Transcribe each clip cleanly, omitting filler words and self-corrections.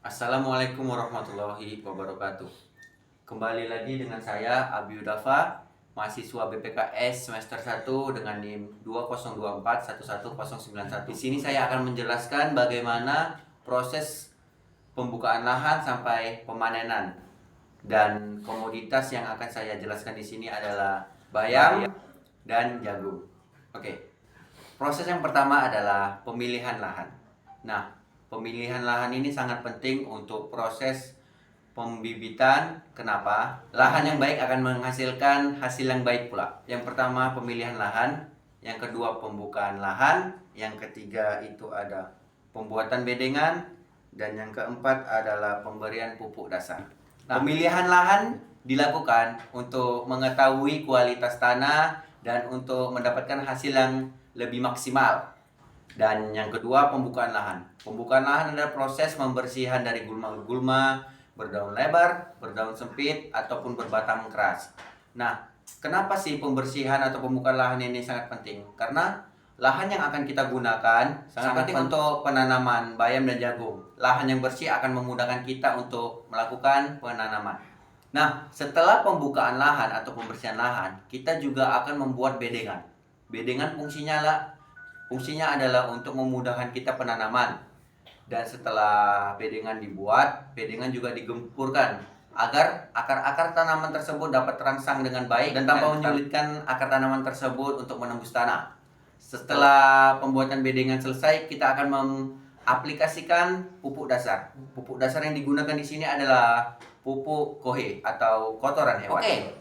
Assalamualaikum warahmatullahi wabarakatuh. Kembali lagi dengan saya Abi Udafa, mahasiswa BPKS semester 1 dengan NIM 2024111091. Di sini saya akan menjelaskan bagaimana proses pembukaan lahan sampai pemanenan. Dan komoditas yang akan saya jelaskan di sini adalah bayam dan jagung. Oke. Proses yang pertama adalah pemilihan lahan. Nah, pemilihan lahan ini sangat penting untuk proses pembibitan. Kenapa? Lahan yang baik akan menghasilkan hasil yang baik pula. Yang pertama pemilihan lahan, yang kedua pembukaan lahan, yang ketiga itu ada pembuatan bedengan, dan yang keempat adalah pemberian pupuk dasar. Nah, pemilihan lahan dilakukan untuk mengetahui kualitas tanah dan untuk mendapatkan hasil yang lebih maksimal. Dan yang kedua pembukaan lahan. Pembukaan lahan adalah proses pembersihan dari gulma-gulma berdaun lebar, berdaun sempit, ataupun berbatang keras. Nah, kenapa sih pembersihan atau pembukaan lahan ini sangat penting? Karena lahan yang akan kita gunakan sangat penting untuk penanaman bayam dan jagung. Lahan yang bersih akan memudahkan kita untuk melakukan penanaman. Nah, setelah pembukaan lahan atau pembersihan lahan, kita juga akan membuat bedengan. Bedengan fungsinya adalah untuk memudahkan kita penanaman. Dan setelah bedengan dibuat, bedengan juga digempurkan agar akar-akar tanaman tersebut dapat terangsang dengan baik dan tanpa menyulitkan akar tanaman tersebut untuk menembus tanah. Setelah pembuatan bedengan selesai, kita akan mengaplikasikan pupuk dasar. Pupuk dasar yang digunakan di sini adalah pupuk kohe atau kotoran hewan. Oke.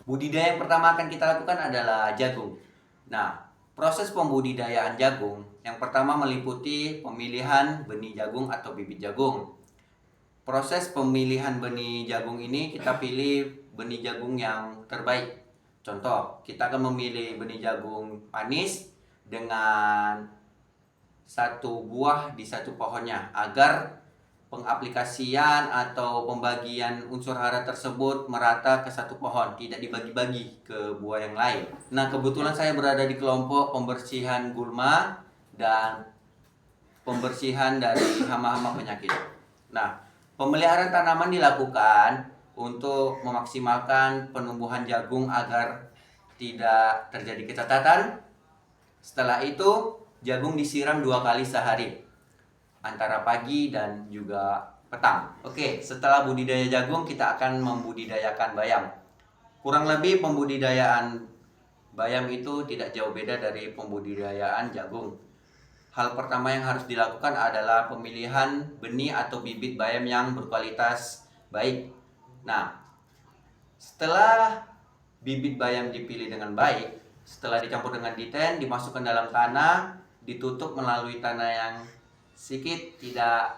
Budidaya yang pertama akan kita lakukan adalah jagung. Nah, proses pembudidayaan jagung yang pertama meliputi pemilihan benih jagung atau bibit jagung. Proses pemilihan benih jagung ini kita pilih benih jagung yang terbaik. Contoh, kita akan memilih benih jagung manis dengan satu buah di satu pohonnya agar pengaplikasian atau pembagian unsur hara tersebut merata ke satu pohon, tidak dibagi-bagi ke buah yang lain. Nah, kebetulan saya berada di kelompok pembersihan gulma dan pembersihan dari hama-hama penyakit. Nah, pemeliharaan tanaman dilakukan untuk memaksimalkan penumbuhan jagung agar tidak terjadi kecacatan. Setelah itu, jagung disiram 2 kali sehari, antara pagi dan juga petang. Oke, setelah budidaya jagung, kita akan membudidayakan bayam. Kurang lebih pembudidayaan bayam itu tidak jauh beda dari pembudidayaan jagung. Hal pertama yang harus dilakukan adalah pemilihan benih atau bibit bayam yang berkualitas baik. Nah, setelah bibit bayam dipilih dengan baik, setelah dicampur dengan diten, dimasukkan dalam tanah, ditutup melalui tanah yang sedikit, tidak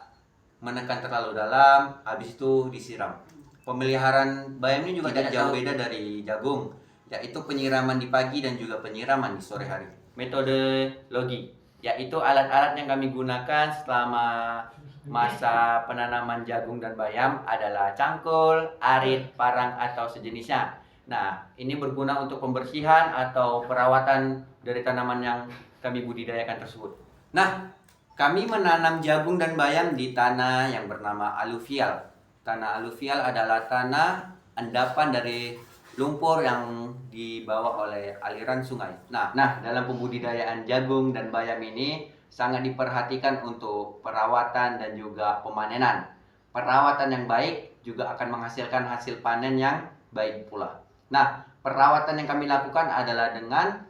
menekan terlalu dalam, habis itu disiram. Pemeliharaan bayam ini juga tidak jauh beda dari jagung, yaitu penyiraman di pagi dan juga penyiraman di sore hari. Metodologi, yaitu alat-alat yang kami gunakan selama masa penanaman jagung dan bayam adalah cangkul, arit, parang, atau sejenisnya. Nah, ini berguna untuk pembersihan atau perawatan dari tanaman yang kami budidayakan tersebut. Nah, kami menanam jagung dan bayam di tanah yang bernama aluvial. Tanah aluvial adalah tanah endapan dari lumpur yang dibawa oleh aliran sungai. Nah, dalam pembudidayaan jagung dan bayam ini sangat diperhatikan untuk perawatan dan juga pemanenan. Perawatan yang baik juga akan menghasilkan hasil panen yang baik pula. Nah, perawatan yang kami lakukan adalah dengan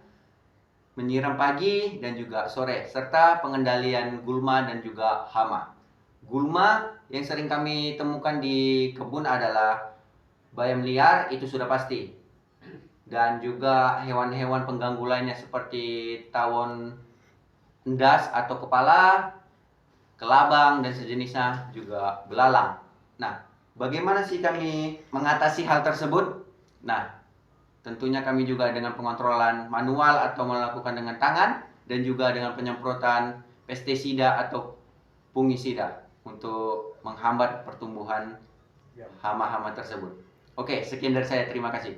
menyiram pagi dan juga sore, serta pengendalian gulma dan juga hama. Gulma yang sering kami temukan di kebun adalah bayam liar, itu sudah pasti. Dan juga hewan-hewan pengganggu lainnya seperti tawon endas atau kepala, kelabang, dan sejenisnya, juga belalang. Nah, bagaimana sih kami mengatasi hal tersebut? Nah, tentunya kami juga dengan pengontrolan manual atau melakukan dengan tangan, dan juga dengan penyemprotan pestisida atau fungisida untuk menghambat pertumbuhan hama-hama tersebut. Oke, sekian dari saya. Terima kasih.